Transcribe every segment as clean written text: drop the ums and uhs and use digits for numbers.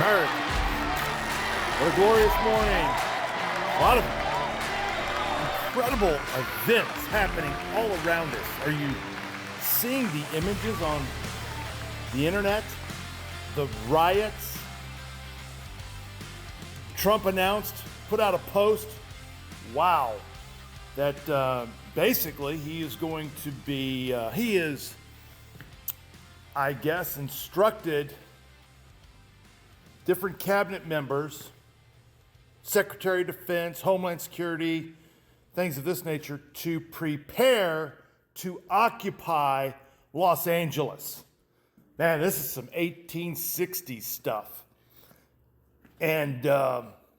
America. What a glorious morning. A lot of incredible events happening all around us. Are you seeing the images on the internet? The riots? Trump announced, put out a post, wow, that basically he is going to be, he is, I guess, instructed different cabinet members, Secretary of Defense, Homeland Security, things of this nature, to prepare to occupy Los Angeles. Man, this is some 1860s stuff. And,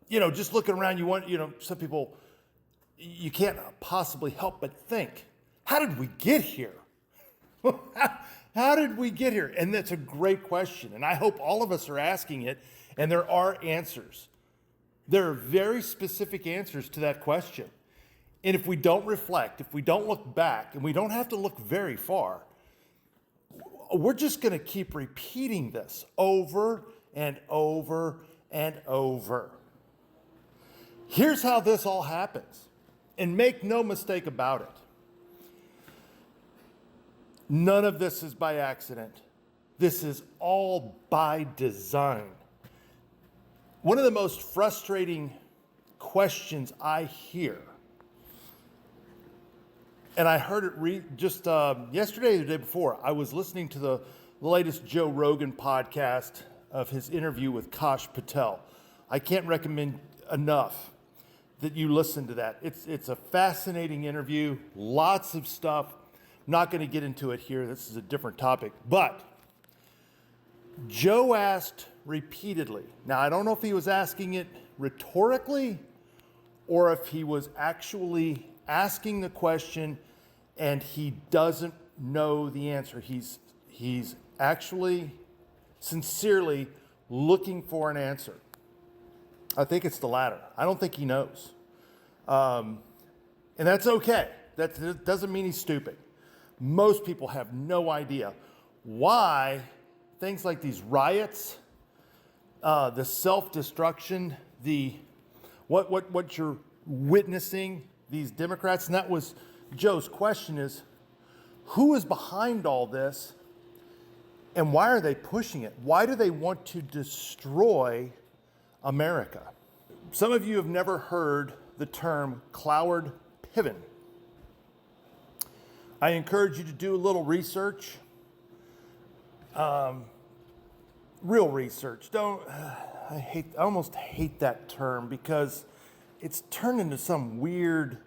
just looking around, some people, you can't possibly help but think, how did we get here? How did we get here? And that's a great question. And I hope all of us are asking it, and there are answers. There are very specific answers to that question. And if we don't reflect, if we don't look back, and we don't have to look very far, we're just going to keep repeating this over and over and over. Here's how this all happens. And make no mistake about it. None of this is by accident. This is all by design. One of the most frustrating questions I hear, and I heard it just yesterday or the day before, I was listening to the latest Joe Rogan podcast of his interview with Kash Patel. I can't recommend enough that you listen to that. It's a fascinating interview, lots of stuff. I'm not going to get into it here. This is a different topic. But Joe asked repeatedly. Now, I don't know if he was asking it rhetorically or if he was actually asking the question and he doesn't know the answer. He's actually sincerely looking for an answer. I think it's the latter. I don't think he knows. And that's okay. That doesn't mean he's stupid. Most people have no idea why things like these riots, the self-destruction, what you're witnessing, these Democrats, and that was Joe's question is, who is behind all this and why are they pushing it? Why do they want to destroy America? Some of you have never heard the term Cloward Piven. I encourage you to do a little research. Real research. I almost hate that term because it's turned into some weird.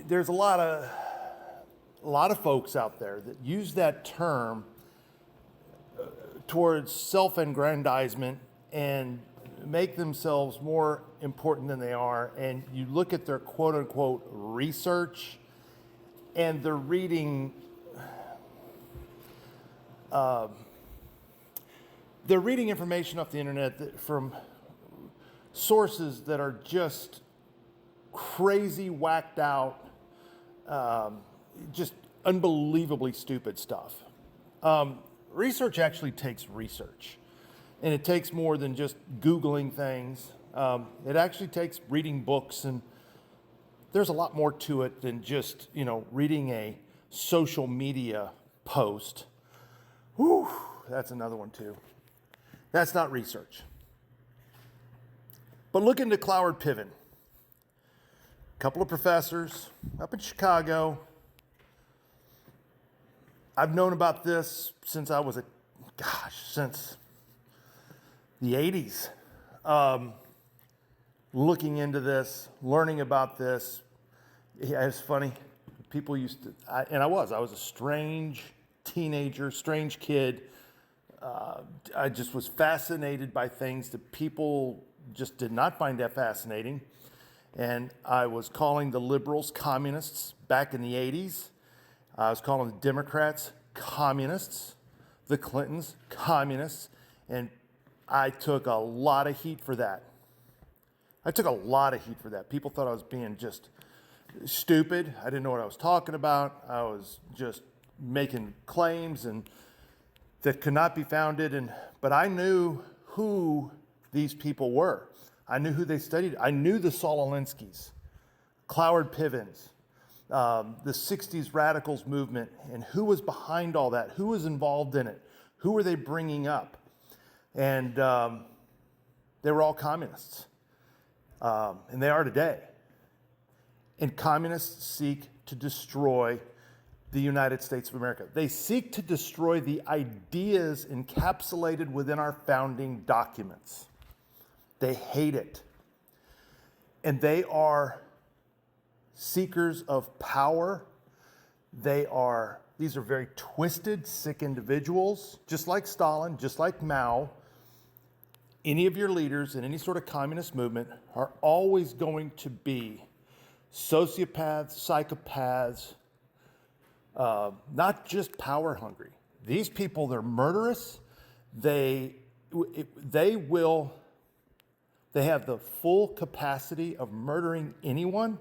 There's a lot of folks out there that use that term towards self-aggrandizement and make themselves more important than they are. And you look at their quote-unquote research, and they're reading information off the internet from sources that are just crazy, whacked out, just unbelievably stupid stuff. Research actually takes research, and it takes more than just Googling things. It actually takes reading books, and there's a lot more to it than just, reading a social media post. Whew, that's another one too. That's not research. But look into Cloward Piven. A couple of professors up in Chicago. I've known about this since I was since the 80s. Looking into this, learning about this. Yeah, it's funny. People used to, I was a strange teenager, strange kid. I just was fascinated by things that people just did not find that fascinating. And I was calling the liberals communists back in the 80s. I was calling the Democrats communists, the Clintons communists, and I took a lot of heat for that. People thought I was being just stupid. I didn't know what I was talking about. I was just making claims, and that could not be founded. But I knew who these people were. I knew who they studied. I knew the Saul Alinsky's, Cloward Pivens, the 60s radicals movement, and who was behind all that, who was involved in it, who were they bringing up. And they were all communists, and they are today. And communists seek to destroy the United States of America. They seek to destroy the ideas encapsulated within our founding documents. They hate it. And they are seekers of power. These are very twisted, sick individuals, just like Stalin, just like Mao. Any of your leaders in any sort of communist movement are always going to be sociopaths, psychopaths, not just power hungry. These people, they're murderous. They have the full capacity of murdering anyone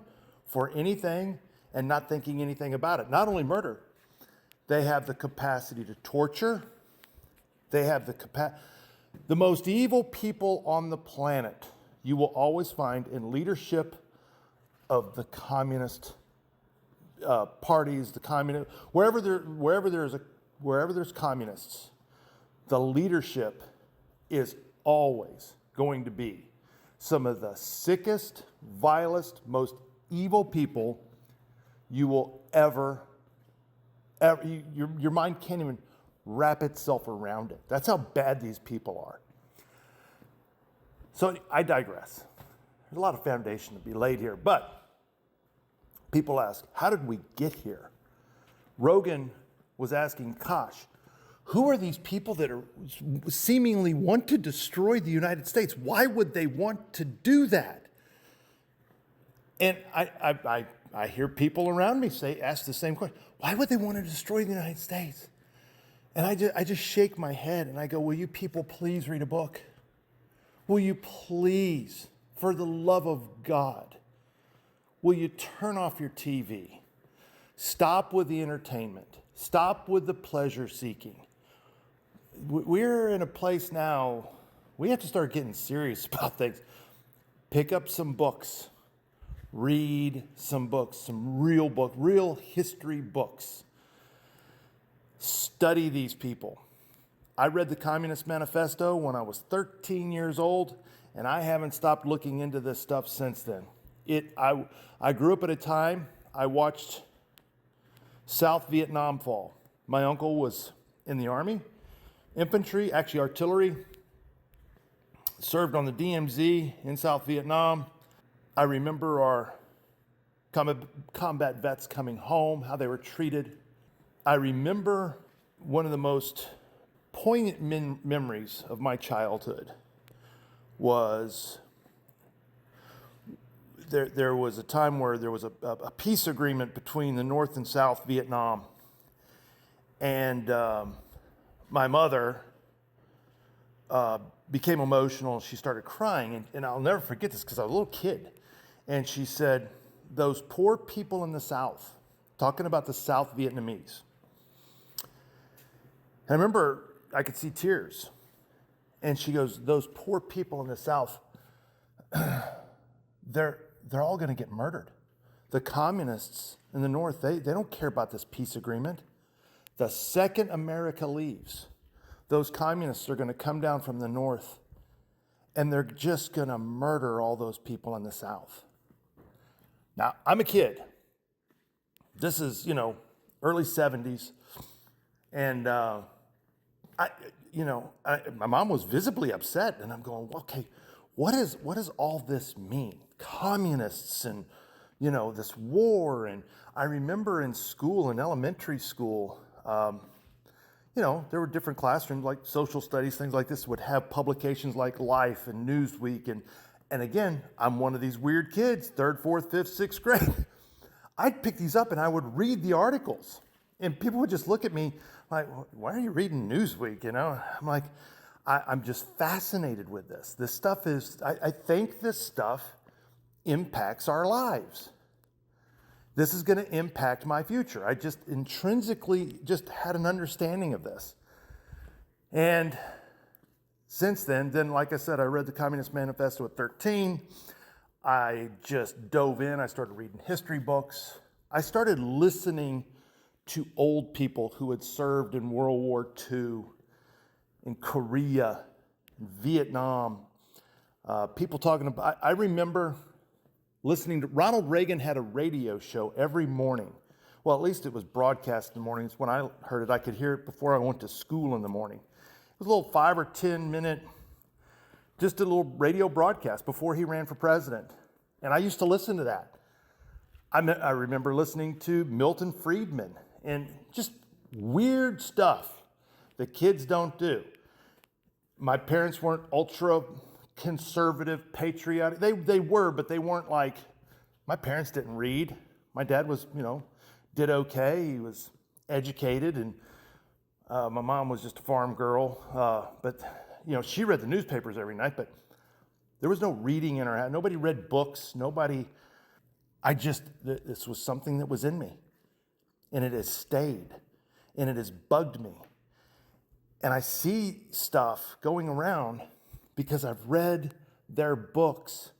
for anything and not thinking anything about it. Not only murder, they have the capacity to torture. They have the most evil people on the planet you will always find in leadership of the communist parties, the communist, wherever there's communists, the leadership is always going to be some of the sickest, vilest, most evil people you will ever your mind can't even wrap itself around it. That's how bad these people are. So I digress. There's a lot of foundation to be laid here, but people ask, how did we get here? Rogan was asking Kosh, who are these people that are seemingly want to destroy the United States? Why would they want to do that? And I hear people around me ask the same question. Why would they want to destroy the United States? And I just shake my head and I go, will you people please read a book? Will you please, for the love of God, will you turn off your TV? Stop with the entertainment. Stop with the pleasure seeking. We're in a place now, we have to start getting serious about things. Pick up some books. Read some books, some real history books. Study these people. I read the Communist Manifesto when I was 13 years old, and I haven't stopped looking into this stuff since then. I grew up at a time I watched South Vietnam fall. My uncle was in the Army, infantry, actually artillery, served on the DMZ in South Vietnam. I remember our combat vets coming home, how they were treated. I remember one of the most poignant memories of my childhood was there was a time where there was a peace agreement between the North and South Vietnam. And my mother became emotional. She started crying. And I'll never forget this because I was a little kid. And she said, those poor people in the South, talking about the South Vietnamese. And I remember I could see tears. And she goes, those poor people in the South, they're all going to get murdered. The communists in the North, they don't care about this peace agreement. The second America leaves, those communists are going to come down from the North and they're just going to murder all those people in the South. Now, I'm a kid. This is, early 70s. And, my mom was visibly upset. And I'm going, okay, what does all this mean? Communists and, this war. And I remember in school, in elementary school, there were different classrooms like social studies, things like this would have publications like Life and Newsweek. And again, I'm one of these weird kids, 3rd, 4th, 5th, 6th grade. I'd pick these up and I would read the articles. And people would just look at me like, why are you reading Newsweek? I'm like, I'm just fascinated with this. This stuff I think this stuff impacts our lives. This is going to impact my future. I just intrinsically just had an understanding of this. And since then, like I said, I read the Communist Manifesto at 13. I just dove in. I started reading history books. I started listening to old people who had served in World War II, in Korea, in Vietnam. People talking about, I remember listening to, Ronald Reagan had a radio show every morning. Well, at least it was broadcast in the mornings. When I heard it, I could hear it before I went to school in the morning. It was a little 5 or 10 minute, just a little radio broadcast before he ran for president. And I used to listen to that. I remember listening to Milton Friedman and just weird stuff that kids don't do. My parents weren't ultra conservative, patriotic. They were, but they weren't like, my parents didn't read. My dad was, did okay. He was educated, and my mom was just a farm girl. But she read the newspapers every night, but there was no reading in her house. Nobody read books. This was something that was in me, and it has stayed, and it has bugged me. And I see stuff going around because I've read their books.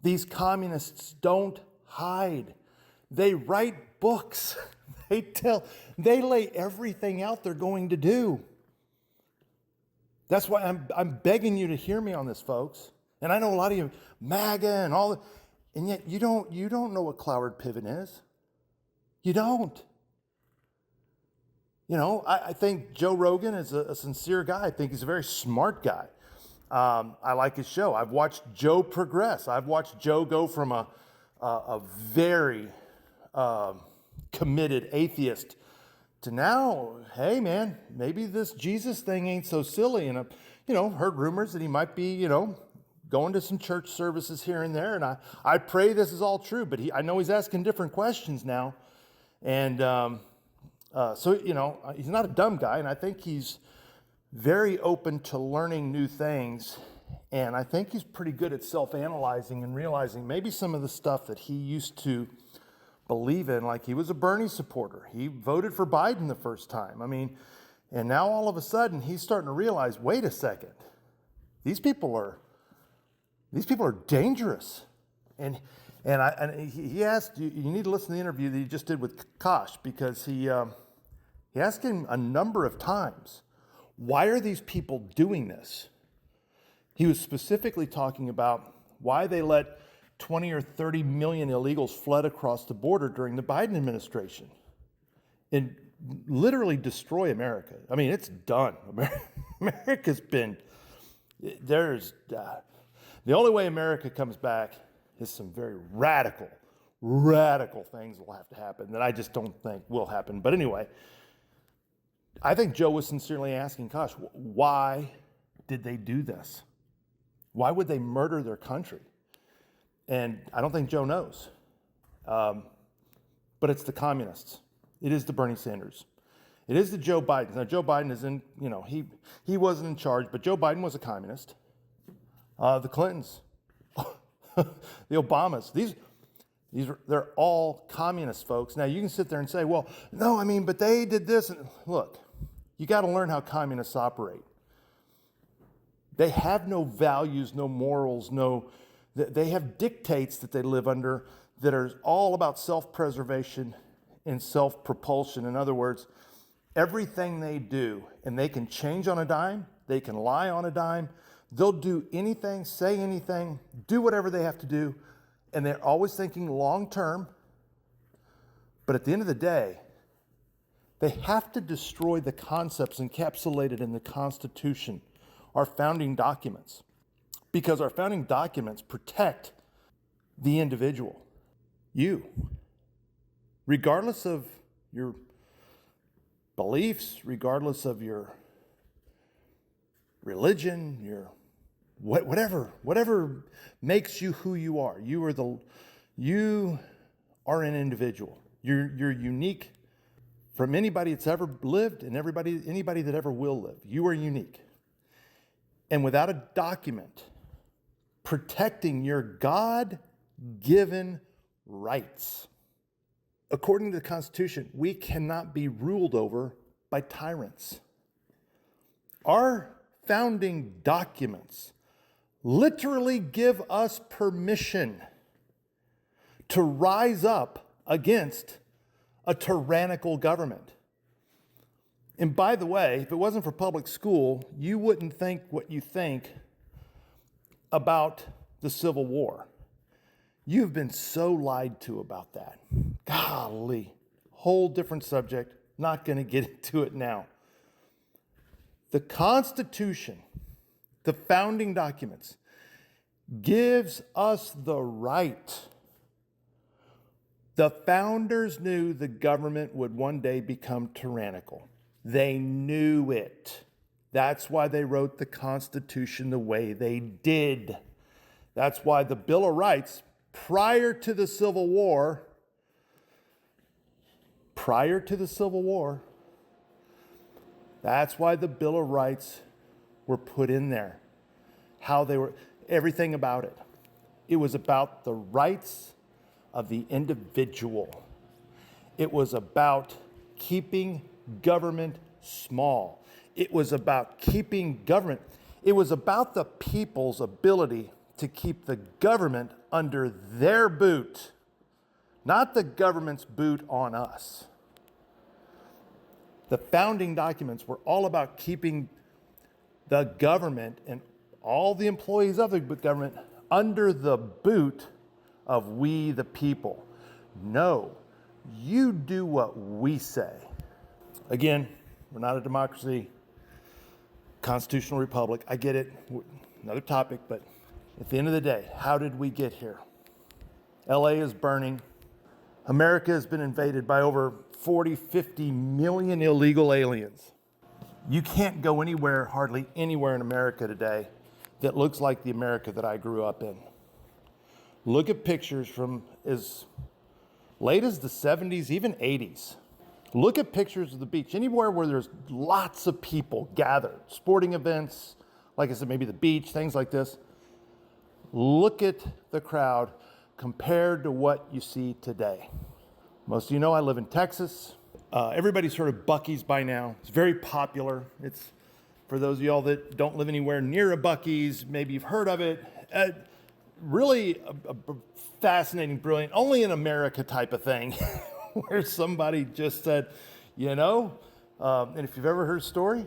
These communists don't hide. They write books. They lay everything out they're going to do. That's why I'm begging you to hear me on this, folks. And I know a lot of you, MAGA and all that, and yet you don't know what cloud pivot is. You don't. I think Joe Rogan is a sincere guy. I think he's a very smart guy. I like his show. I've watched Joe progress. I've watched Joe go from a very committed atheist to now, hey man, maybe this Jesus thing ain't so silly. And I've, heard rumors that he might be, going to some church services here and there. And I pray this is all true, but I know he's asking different questions now. And so he's not a dumb guy. And I think he's very open to learning new things. And I think he's pretty good at self-analyzing and realizing maybe some of the stuff that he used to believe in, like he was a Bernie supporter. He voted for Biden the first time. And now all of a sudden he's starting to realize, wait a second, these people are dangerous. And he asked, you need to listen to the interview that he just did with Kosh, because he asked him a number of times, why are these people doing this? He was specifically talking about why they let 20 or 30 million illegals fled across the border during the Biden administration and literally destroy America. It's done. America's been, the only way America comes back is some very radical things will have to happen that I just don't think will happen. But anyway, I think Joe was sincerely asking, gosh, why did they do this? Why would they murder their country? And I don't think Joe knows. But it's the communists. It is the Bernie Sanders. It is the Joe Biden. Now, Joe Biden is in, he wasn't in charge, but Joe Biden was a communist. The Clintons, the Obamas, they're all communist folks. Now, you can sit there and say, well, no, but they did this. And look, you got to learn how communists operate. They have no values, no morals, they have dictates that they live under that are all about self-preservation and self-propulsion. In other words, everything they do, and they can change on a dime, they can lie on a dime, they'll do anything, say anything, do whatever they have to do, and they're always thinking long-term. But at the end of the day, they have to destroy the concepts encapsulated in the Constitution, our founding documents. Because our founding documents protect the individual, you, regardless of your beliefs, regardless of your religion, your whatever makes you who you are. You are an individual. You're unique from anybody that's ever lived and anybody that ever will live. You are unique. And without a document protecting your God-given rights, according to the Constitution, we cannot be ruled over by tyrants. Our founding documents literally give us permission to rise up against a tyrannical government. And by the way, if it wasn't for public school, you wouldn't think what you think about the Civil War. You've been so lied to about that. Golly, whole different subject. Not going to get into it now. The Constitution, the founding documents, gives us the right. The founders knew the government would one day become tyrannical. They knew it. That's why they wrote the Constitution the way they did. That's why the Bill of Rights, prior to the Civil War, that's why the Bill of Rights were put in there. How they were, everything about it. It was about the rights of the individual. It was about keeping government small. It was about keeping government. It was about the people's ability to keep the government under their boot, not the government's boot on us. The founding documents were all about keeping the government and all the employees of the government under the boot of we the people. No, you do what we say. Again, we're not a democracy, constitutional republic. I get it, another topic, but at the end of the day, how did we get here? LA is burning. America has been invaded by over 40, 50 million illegal aliens. You can't go anywhere, hardly anywhere in America today that looks like the America that I grew up in. Look at pictures from as late as the 70s, even 80s. Look at pictures of the beach, anywhere where there's lots of people gathered, sporting events, like I said, maybe the beach, things like this. Look at the crowd compared to what you see today. Most of you know I live in Texas. Everybody's heard of Buc-ee's by now. It's very popular. It's, for those of y'all that don't live anywhere near a Buc-ee's, maybe you've heard of it. Really a fascinating, brilliant, only in America type of thing, where somebody just said, you know, and if you've ever heard a story,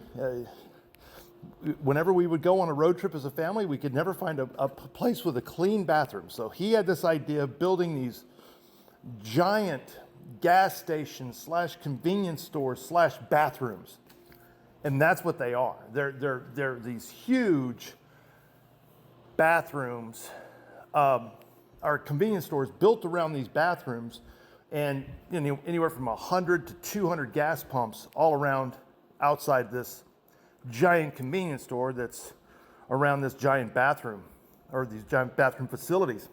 whenever we would go on a road trip as a family, we could never find a place with a clean bathroom. So he had this idea of building these giant gas stations slash convenience stores slash bathrooms. And that's what they are. They're these huge bathrooms, or convenience stores built around these bathrooms, and anywhere from 100 to 200 gas pumps all around outside this giant convenience store that's around this giant bathroom, or these giant bathroom facilities.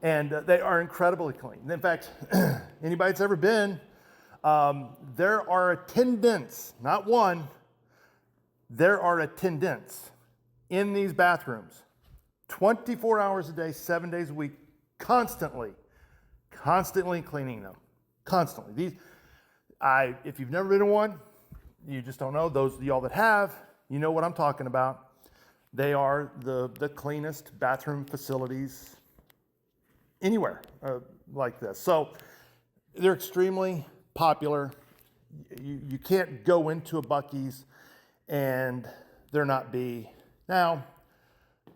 And they are incredibly clean. In fact, anybody that's ever been, there are attendants, not one, there are attendants in these bathrooms 24 hours a day, 7 days a week, constantly cleaning them, constantly. If you've never been in one, you just don't know. Those of y'all that have, you know what I'm talking about. They are the cleanest bathroom facilities anywhere like this. So they're extremely popular. You can't go into a Buc-ee's and there not be, now,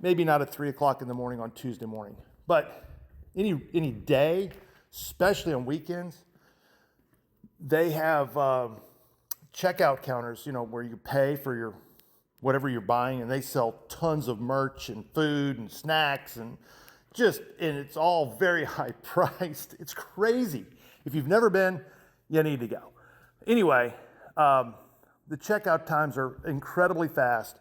maybe not at 3 o'clock in the morning on Tuesday morning, but any day, especially on weekends, they have checkout counters, where you pay for your whatever you're buying, and they sell tons of merch and food and snacks and it's all very high priced. It's crazy. If you've never been, you need to go. Anyway, the checkout times are incredibly fast.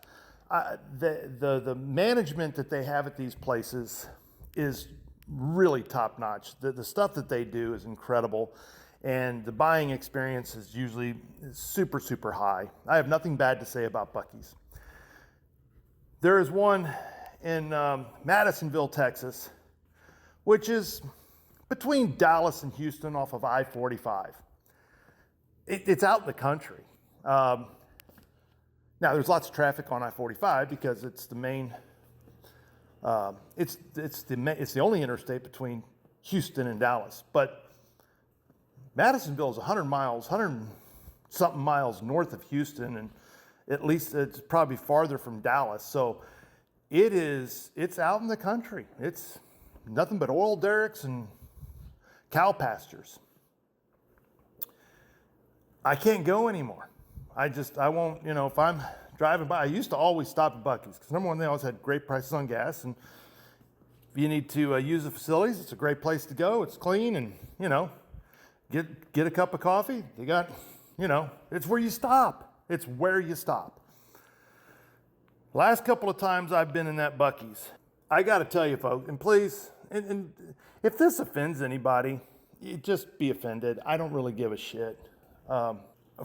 The management that they have at these places is really top notch. The stuff that they do is incredible, and the buying experience is usually super, super high. I have nothing bad to say about Buc-ee's. There is one in Madisonville, Texas, which is between Dallas and Houston off of I-45. It's out in the country. Now, there's lots of traffic on I-45 because it's the main, it's the only interstate between Houston and Dallas. But Madisonville is 100 miles, 100 something miles north of Houston, and at least it's probably farther from Dallas. So it's out in the country. It's nothing but oil derricks and cow pastures. I can't go anymore. I won't, if I'm driving by, I used to always stop at Buc-ee's because number one, they always had great prices on gas. And if you need to use the facilities, it's a great place to go. It's clean and, get a cup of coffee. They got, it's where you stop. It's where you stop. Last couple of times I've been in that Buc-ee's, I got to tell you, folks, and please, and if this offends anybody, you just be offended. I don't really give a shit.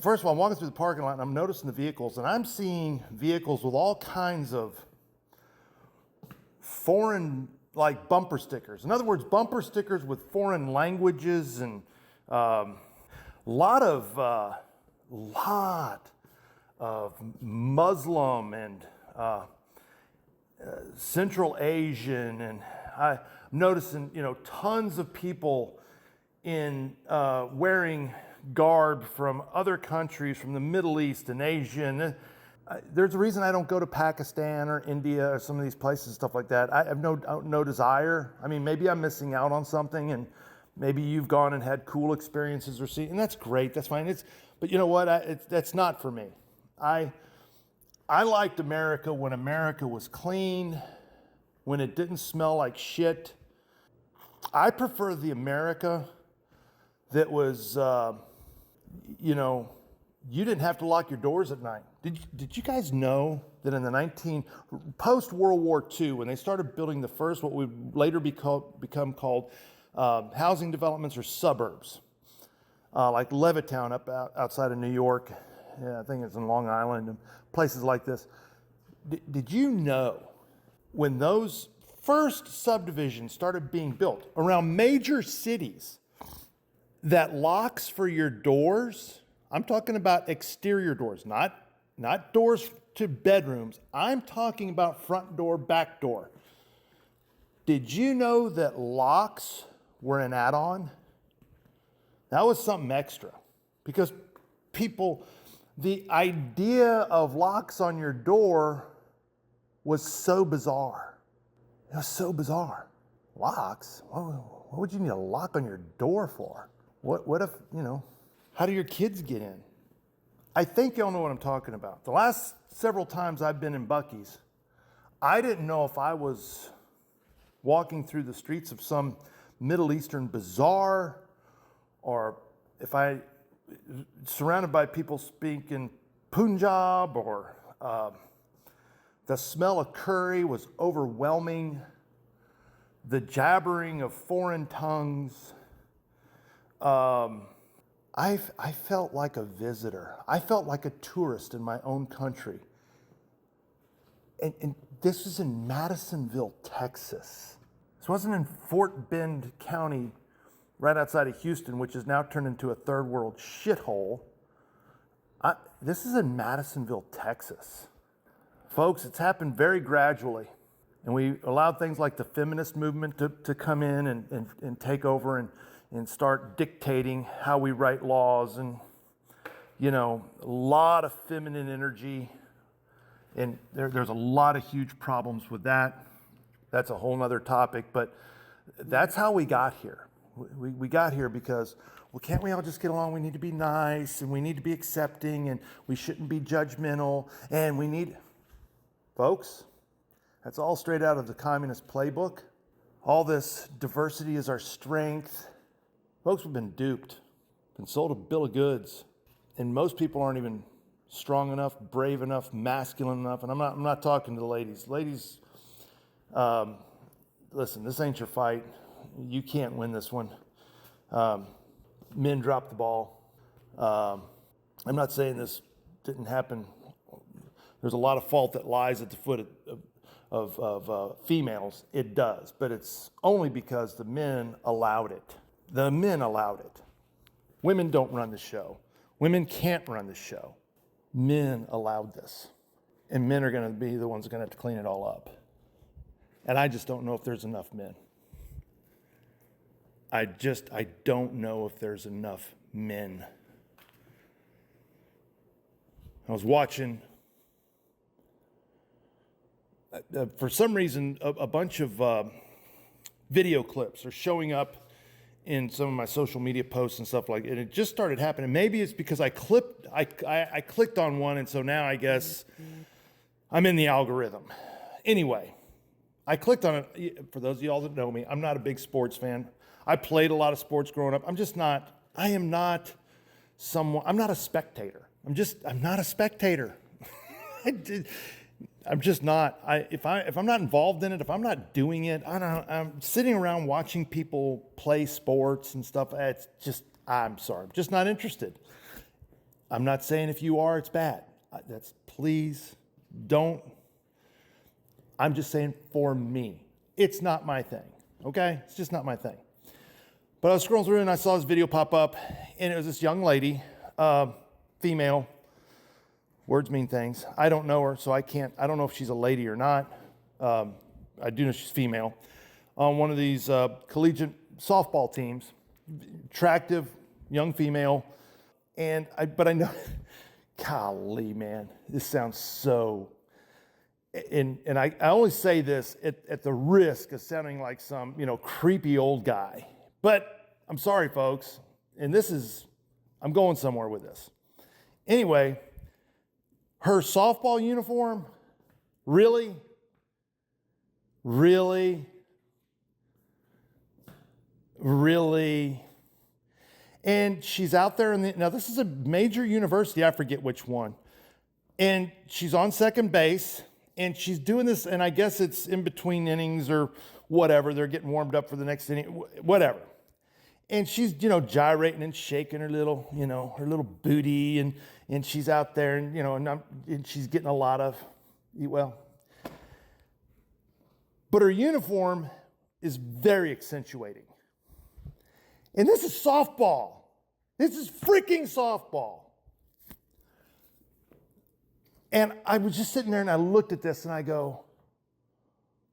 First of all, I'm walking through the parking lot and I'm noticing the vehicles, and I'm seeing vehicles with all kinds of foreign, like bumper stickers. In other words, bumper stickers with foreign languages and lot of Muslim and Central Asian, and I'm noticing, tons of people in wearing garb from other countries, from the Middle East and Asia. And there's a reason I don't go to Pakistan or India or some of these places, stuff like that. I have no desire. I mean, maybe I'm missing out on something, and maybe you've gone and had cool experiences or seen, and that's great. That's fine. But you know what? That's not for me. I liked America when America was clean, when it didn't smell like shit. I prefer the America that was, you didn't have to lock your doors at night. Did you guys know that in the post-World War II, when they started building the first, what would later become called housing developments or suburbs, like Levittown outside of New York, I think it's in Long Island, and places like this. Did you know when those first subdivisions started being built around major cities, that locks for your doors, I'm talking about exterior doors, not doors to bedrooms. I'm talking about front door, back door. Did you know that locks were an add-on? That was something extra because the idea of locks on your door was so bizarre. It was so bizarre. Locks? What would you need a lock on your door for? What if, how do your kids get in? I think y'all know what I'm talking about. The last several times I've been in Buc-ee's, I didn't know if I was walking through the streets of some Middle Eastern bazaar, or if I surrounded by people speaking Punjab, or the smell of curry was overwhelming, the jabbering of foreign tongues. I felt like a visitor. I felt like a tourist in my own country. And this was in Madisonville, Texas. This wasn't in Fort Bend County, right outside of Houston, which has now turned into a third world shithole. This is in Madisonville, Texas. Folks, it's happened very gradually. And we allowed things like the feminist movement to come in and take over and start dictating how we write laws, and, a lot of feminine energy. And there's a lot of huge problems with that. That's a whole nother topic, but that's how we got here. We got here because, well, can't we all just get along? We need to be nice, and we need to be accepting, and we shouldn't be judgmental, and we need... Folks, that's all straight out of the communist playbook. All this diversity is our strength. Folks, we've been duped, been sold a bill of goods, and most people aren't even strong enough, brave enough, masculine enough. And I'm not talking to the ladies. Ladies, listen, this ain't your fight. You can't win this one. Men drop the ball. I'm not saying this didn't happen. There's a lot of fault that lies at the foot of females. It does, but it's only because the men allowed it. The men allowed it. Women don't run the show. Women can't run the show. Men allowed this. And men are going to be the ones going to have to clean it all up. And I just don't know if there's enough men. I don't know if there's enough men. I was watching, for some reason, a bunch of video clips are showing up in some of my social media posts and stuff like that. And it just started happening. Maybe it's because I clicked on one, and so now I guess I'm in the algorithm. Anyway, I clicked on it. For those of y'all that know me, I'm not a big sports fan. I played a lot of sports growing up. I'm not a spectator. I'm not a spectator. I'm just not. If I'm not involved in it, if I'm not doing it, I'm sitting around watching people play sports and stuff. I'm sorry. I'm just not interested. I'm not saying if you are, it's bad. Please don't. I'm just saying for me, it's not my thing. Okay? It's just not my thing. But I was scrolling through and I saw this video pop up, and it was this young lady, female. Words mean things. I don't know her, so I don't know if she's a lady or not. I do know she's female. On one of these collegiate softball teams, attractive, young female. But I know, golly, man, this sounds so, and I only say this at the risk of sounding like some, creepy old guy. But I'm sorry, folks, and I'm going somewhere with this. Anyway, her softball uniform, really? And she's out there now this is a major university, I forget which one. And she's on second base, and she's doing this, and I guess it's in between innings or whatever. They're getting warmed up for the next inning, whatever. And she's, gyrating and shaking her little booty, and she's out there, and she's getting a lot of, but her uniform is very accentuating. And this is softball. This is freaking softball. And I was just sitting there and I looked at this and I go,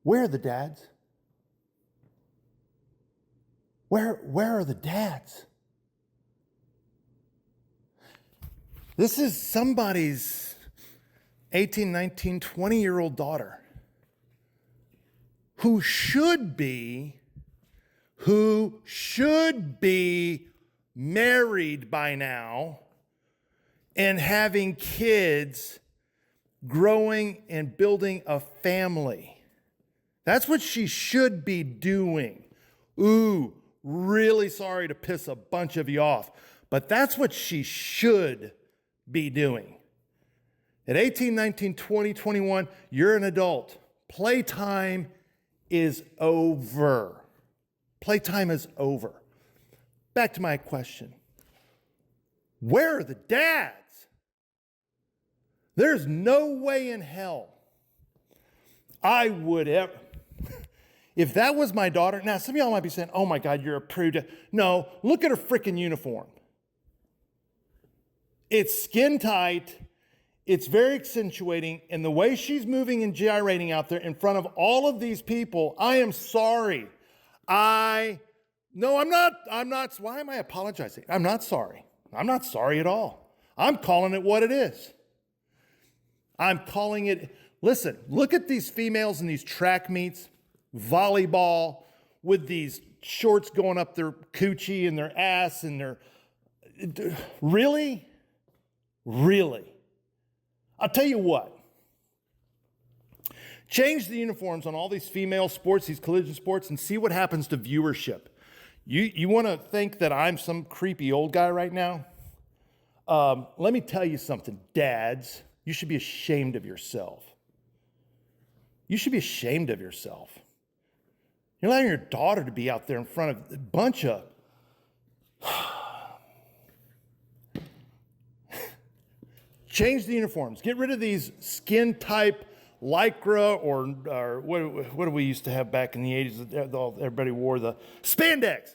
where are the dads? Where are the dads? This is somebody's 18, 19, 20-year-old daughter who should be married by now and having kids, growing and building a family. That's what she should be doing. Ooh, really sorry to piss a bunch of you off, but that's what she should be doing. At 18, 19, 20, 21, you're an adult. Playtime is over. Playtime is over. Back to my question. Where are the dads? There's no way in hell I would ever, if that was my daughter. Now, some of y'all might be saying, oh my God, you're a prude. No, look at her freaking uniform. It's skin tight. It's very accentuating. And the way she's moving and gyrating out there in front of all of these people, I am sorry. No, I'm not. Why am I apologizing? I'm not sorry. I'm not sorry at all. I'm calling it what it is. I'm calling it, listen, look at these females in these track meets, volleyball, with these shorts going up their coochie and their ass and their, really? I'll tell you what. Change the uniforms on all these female sports, these collision sports, and see what happens to viewership. You want to think that I'm some creepy old guy right now? Let me tell you something, dads. You should be ashamed of yourself. You should be ashamed of yourself. You're allowing your daughter to be out there in front of a bunch of... Change the uniforms. Get rid of these skin type Lycra or what do we used to have back in the 80s? Everybody wore the spandex.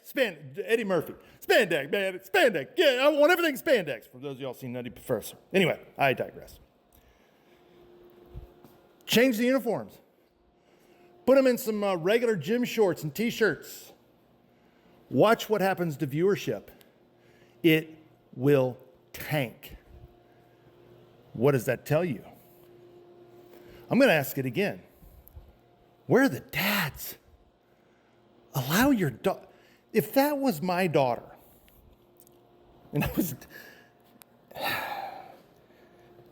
Eddie Murphy. Spandex, man. Spandex. Yeah, I want everything spandex. For those of y'all seen Nutty Professor. Anyway, I digress. Change the uniforms. Put them in some regular gym shorts and t-shirts. Watch what happens to viewership. It will tank. What does that tell you? I'm going to ask it again. Where are the dads? Allow your daughter. If that was my daughter, and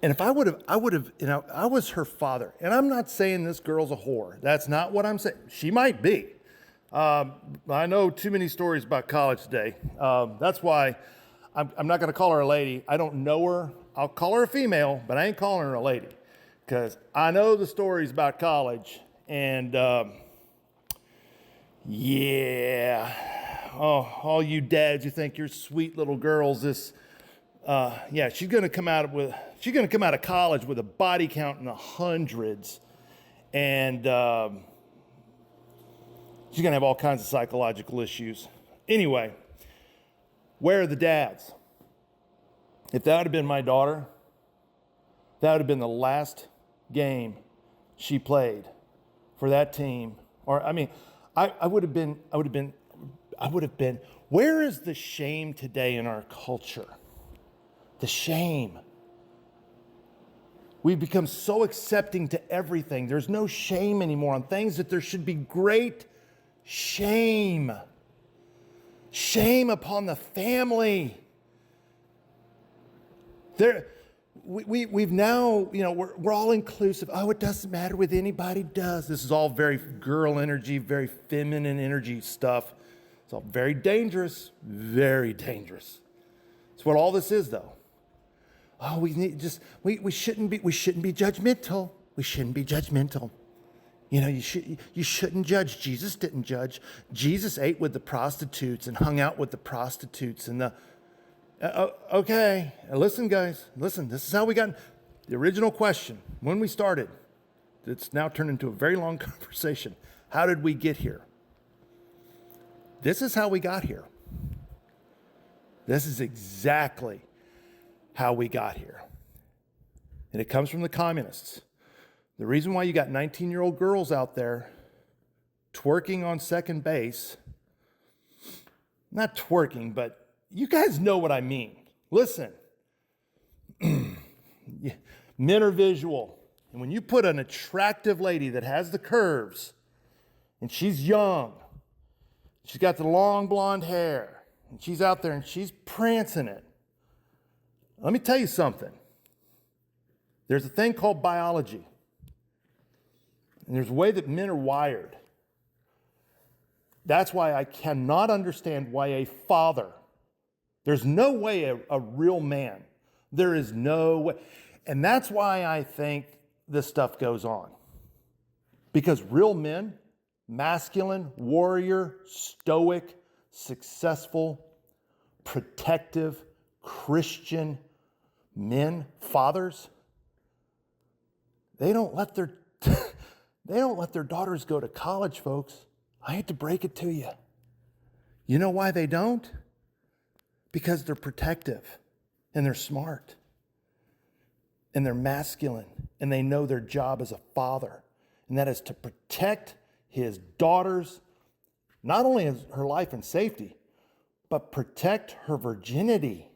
if I would have, I was her father, and I'm not saying this girl's a whore. That's not what I'm saying. She might be. I know too many stories about college today. That's why I'm not going to call her a lady. I don't know her. I'll call her a female, but I ain't calling her a lady because I know the stories about college. And yeah, all you dads, you think you're sweet little girls. She's going to come out of college with a body count in the hundreds, and she's going to have all kinds of psychological issues. Anyway, where are the dads? If that would have been my daughter, that would have been the last game she played for that team. Or, I would have been, where is the shame today in our culture? The shame. We've become so accepting to everything. There's no shame anymore on things that there should be great shame. Shame upon the family. We've now, we're all inclusive. Oh, it doesn't matter what anybody does. This is all very girl energy, very feminine energy stuff. It's all very dangerous, very dangerous. It's what all this is, though. Oh, we shouldn't be judgmental. We shouldn't be judgmental. You shouldn't judge. Jesus didn't judge. Jesus ate with the prostitutes and hung out with the prostitutes and okay, listen, guys. Listen, this is how we got the original question when we started. It's now turned into a very long conversation. How did we get here? This is how we got here. This is exactly how we got here. And it comes from the communists. The reason why you got 19-year-old girls out there twerking on second base, not twerking, but you guys know what I mean. Listen, men are visual. And when you put an attractive lady that has the curves, and she's young, she's got the long blonde hair, and she's out there and she's prancing it. Let me tell you something. There's a thing called biology. And there's a way that men are wired. That's why I cannot understand why a father, there's no way a real man, there is no way. And that's why I think this stuff goes on. Because real men, masculine, warrior, stoic, successful, protective, Christian men, fathers, they don't let their daughters go to college, folks. I hate to break it to you. You know why they don't? Because they're protective and they're smart and they're masculine and they know their job as a father, and that is to protect his daughters, not only her life and safety, but protect her virginity.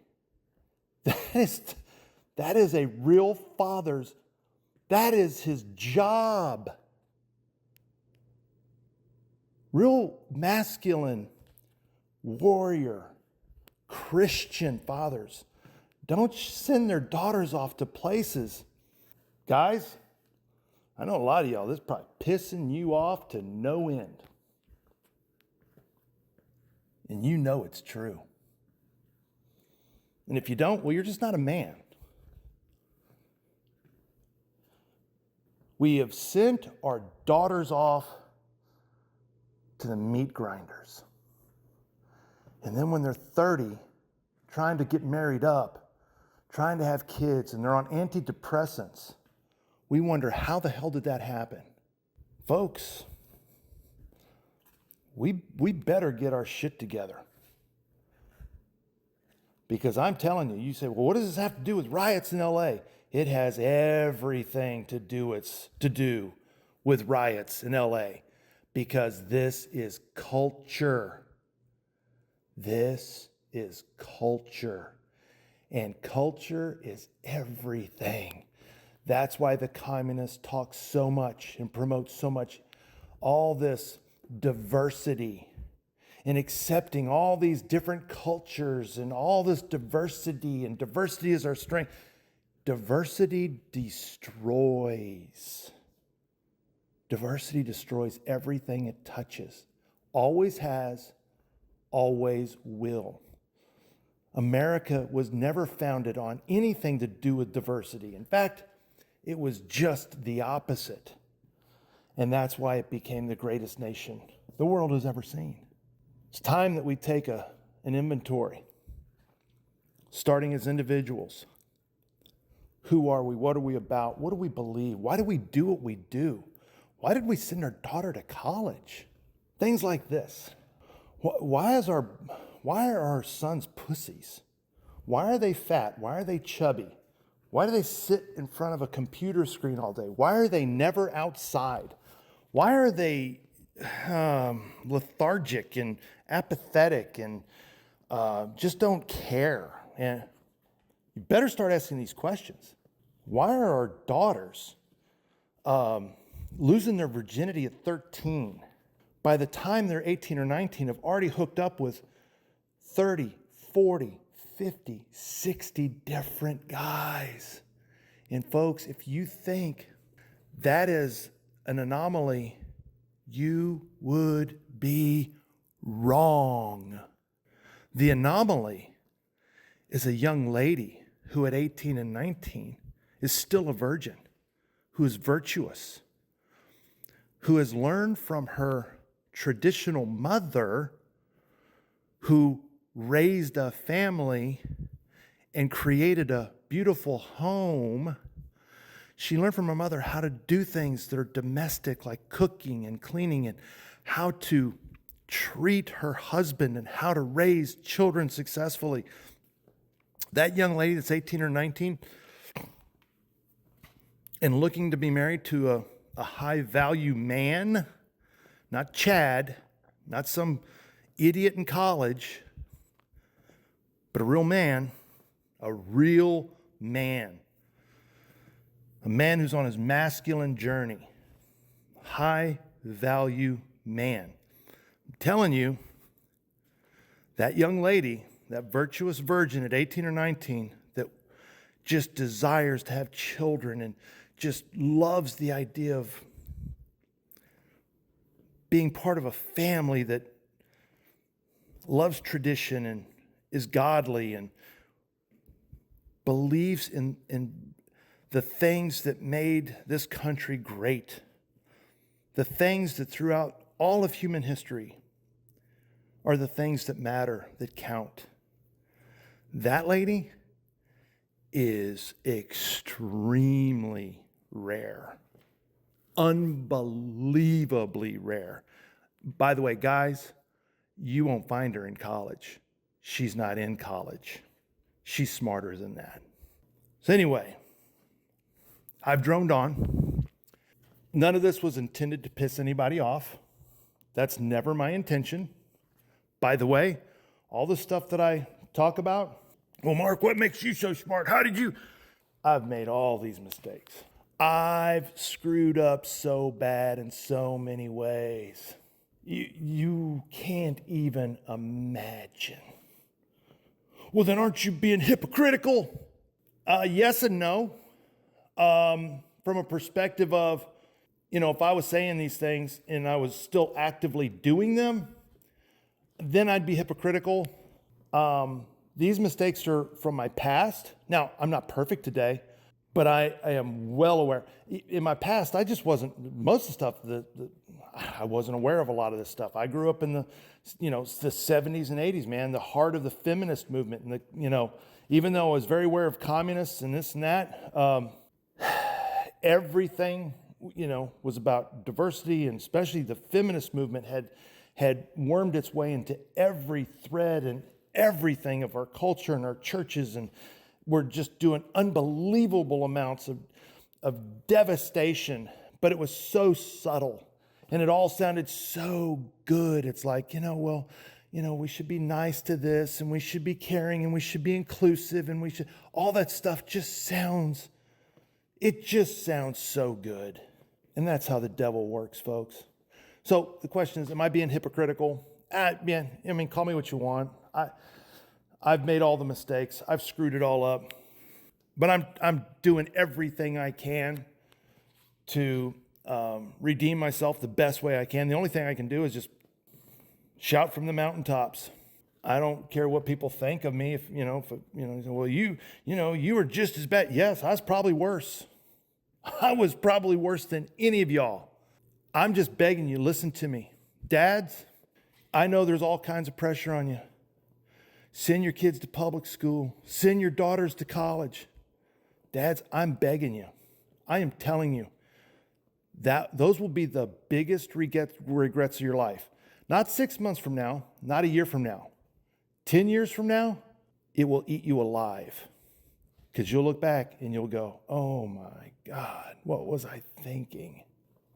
That is a real father's, that is his job. Real masculine, warrior, Christian fathers don't send their daughters off to places. Guys, I know a lot of y'all, this is probably pissing you off to no end. And you know it's true. And if you don't, well, you're just not a man. We have sent our daughters off to the meat grinders. And then when they're 30, trying to get married up, trying to have kids, and they're on antidepressants, we wonder, how the hell did that happen? Folks, we better get our shit together. Because I'm telling you, you say, well, what does this have to do with riots in LA? It has everything to do with riots in LA, because this is culture. This is culture. And culture is everything. That's why the communists talk so much and promote so much all this diversity and accepting all these different cultures and all this diversity, and diversity is our strength. Diversity destroys. Diversity destroys everything it touches. Always has, always will. America was never founded on anything to do with diversity. In fact, it was just the opposite. And that's why it became the greatest nation the world has ever seen. It's time that we take an inventory, starting as individuals. Who are we? What are we about? What do we believe? Why do we do what we do? Why did we send our daughter to college? Things like this. Why are our sons pussies? Why are they fat? Why are they chubby? Why do they sit in front of a computer screen all day? Why are they never outside? Why are they lethargic and apathetic and just don't care? And you better start asking these questions. Why are our daughters losing their virginity at 13? By the time they're 18 or 19, have already hooked up with 30, 40, 50, 60 different guys. And folks, if you think that is an anomaly, you would be wrong. The anomaly is a young lady who at 18 and 19 is still a virgin, who is virtuous, who has learned from her traditional mother, who raised a family and created a beautiful home. She learned from her mother how to do things that are domestic, like cooking and cleaning, and how to treat her husband and how to raise children successfully. That young lady that's 18 or 19 and looking to be married to a high-value man, not Chad, not some idiot in college, but a real man, a man who's on his masculine journey, high-value man. I'm telling you, that young lady, that virtuous virgin at 18 or 19 that just desires to have children and just loves the idea of being part of a family that loves tradition and is godly and believes in the things that made this country great, the things that throughout all of human history are the things that matter, that count. That lady is extremely rare, unbelievably rare. By the way, guys, you won't find her in college. She's not in college. She's smarter than that. So anyway, I've droned on. None of this was intended to piss anybody off. That's never my intention. By the way, all the stuff that I talk about, well, Mark, what makes you so smart? How did you? I've made all these mistakes. I've screwed up so bad in so many ways. You can't even imagine. Well, then aren't you being hypocritical? Yes and no. From a perspective of, if I was saying these things and I was still actively doing them, then I'd be hypocritical. These mistakes are from my past. Now, I'm not perfect today, but I am well aware. In my past, I just wasn't, most of the stuff, I wasn't aware of a lot of this stuff. I grew up in the 70s and 80s, man, the heart of the feminist movement. And even though I was very aware of communists and this and that, everything, was about diversity, and especially the feminist movement had wormed its way into every thread and everything of our culture and our churches, and were just doing unbelievable amounts of devastation, but it was so subtle and it all sounded so good. It's like, we should be nice to this and we should be caring and we should be inclusive and all that stuff just sounds so good. And that's how the devil works, folks. So the question is, am I being hypocritical? Call me what you want. I've made all the mistakes. I've screwed it all up. But I'm doing everything I can to redeem myself the best way I can. The only thing I can do is just shout from the mountaintops. I don't care what people think of me. You were just as bad. Yes, I was probably worse. I was probably worse than any of y'all. I'm just begging you, listen to me. Dads, I know there's all kinds of pressure on you. Send your kids to public school. Send your daughters to college. Dads, I'm begging you. I am telling you that those will be the biggest regrets of your life. Not 6 months from now, not a year from now. 10 years from now, it will eat you alive. Because you'll look back and you'll go, oh my God, what was I thinking?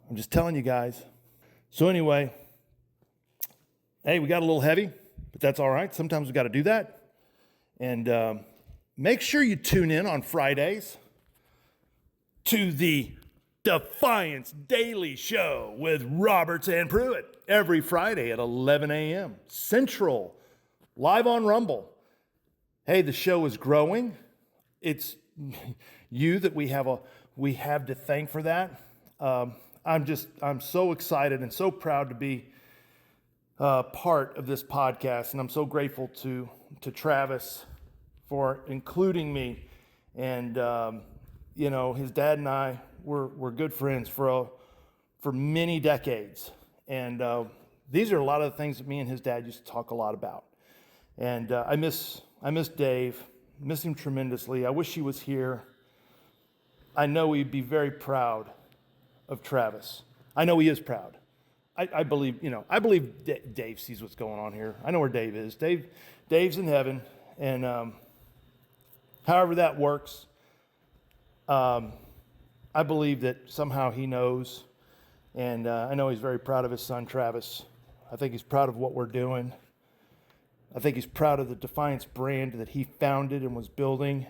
I'm just telling you guys. So anyway, hey, we got a little heavy, but that's all right. Sometimes we got to do that. And make sure you tune in on Fridays to the Defiance Daily Show with Roberts and Pruitt every Friday at 11 a.m. Central, live on Rumble. Hey, the show is growing. It's you that we have to thank for that. I'm so excited and so proud to be part of this podcast, and I'm so grateful to Travis for including me. And his dad and I were good friends for many decades, and these are a lot of the things that me and his dad used to talk a lot about. And I miss Dave. Miss him tremendously. I wish he was here. I know he'd be very proud of Travis. I know he is proud. I believe Dave sees what's going on here. I know where Dave is. Dave's in heaven, and however that works, I believe that somehow he knows, and I know he's very proud of his son Travis. I think he's proud of what we're doing. I think he's proud of the Defiance brand that he founded and was building,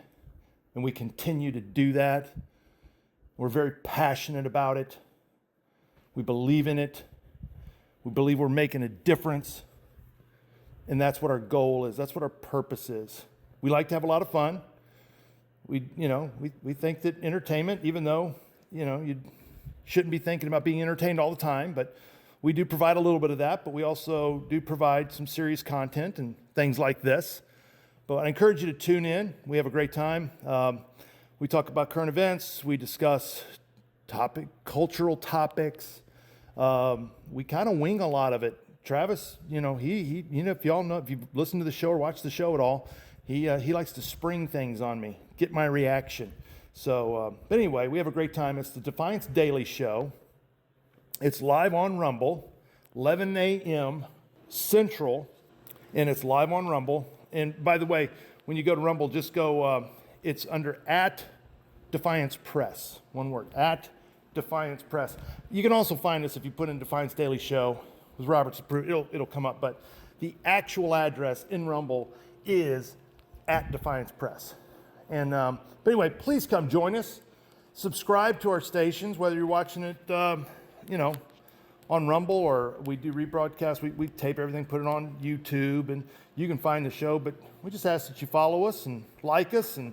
and we continue to do that. We're very passionate about it. We believe in it. We believe we're making a difference, and that's what our goal is. That's what our purpose is. We like to have a lot of fun. We think that entertainment, even though, you shouldn't be thinking about being entertained all the time, but we do provide a little bit of that, but we also do provide some serious content and things like this. But I encourage you to tune in. We have a great time. We talk about current events. We discuss cultural topics. We kind of wing a lot of it. Travis, if y'all know, if you've listened to the show or watched the show at all, he likes to spring things on me, get my reaction. So, but anyway, we have a great time. It's the Defiance Daily Show. It's live on Rumble, 11 a.m. Central, and it's live on Rumble. And by the way, when you go to Rumble, just go, it's under @Defiance Press, one word, @Defiance Press. You can also find us if you put in Defiance Daily Show with Roberts and Pruitt, it'll come up, but the actual address in Rumble is @Defiance Press. And but anyway, please come join us. Subscribe to our stations, whether you're watching it, on Rumble, or we do rebroadcast. We tape everything, put it on YouTube, and you can find the show. But we just ask that you follow us and like us, and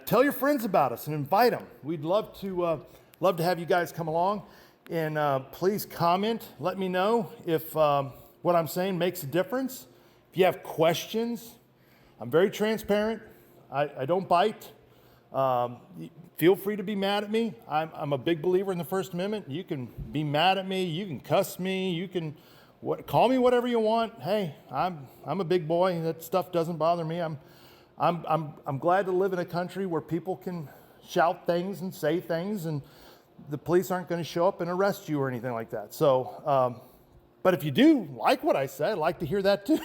tell your friends about us and invite them. We'd love to have you guys come along, and please comment. Let me know if what I'm saying makes a difference. If you have questions, I'm very transparent. I don't bite. Feel free to be mad at me. I'm a big believer in the First Amendment. You can be mad at me. You can cuss me. You can call me whatever you want. Hey, I'm a big boy. That stuff doesn't bother me. I'm glad to live in a country where people can shout things and say things, and the police aren't going to show up and arrest you or anything like that. So, but if you do like what I said, I'd like to hear that too.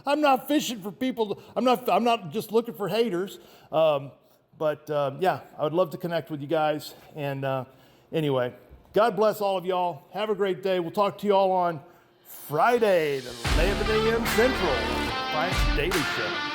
I'm not fishing for people. I'm not just looking for haters. Yeah, I would love to connect with you guys. And anyway, God bless all of y'all. Have a great day. We'll talk to you all on Friday, the 11 a.m. Central, Defiance Daily Show.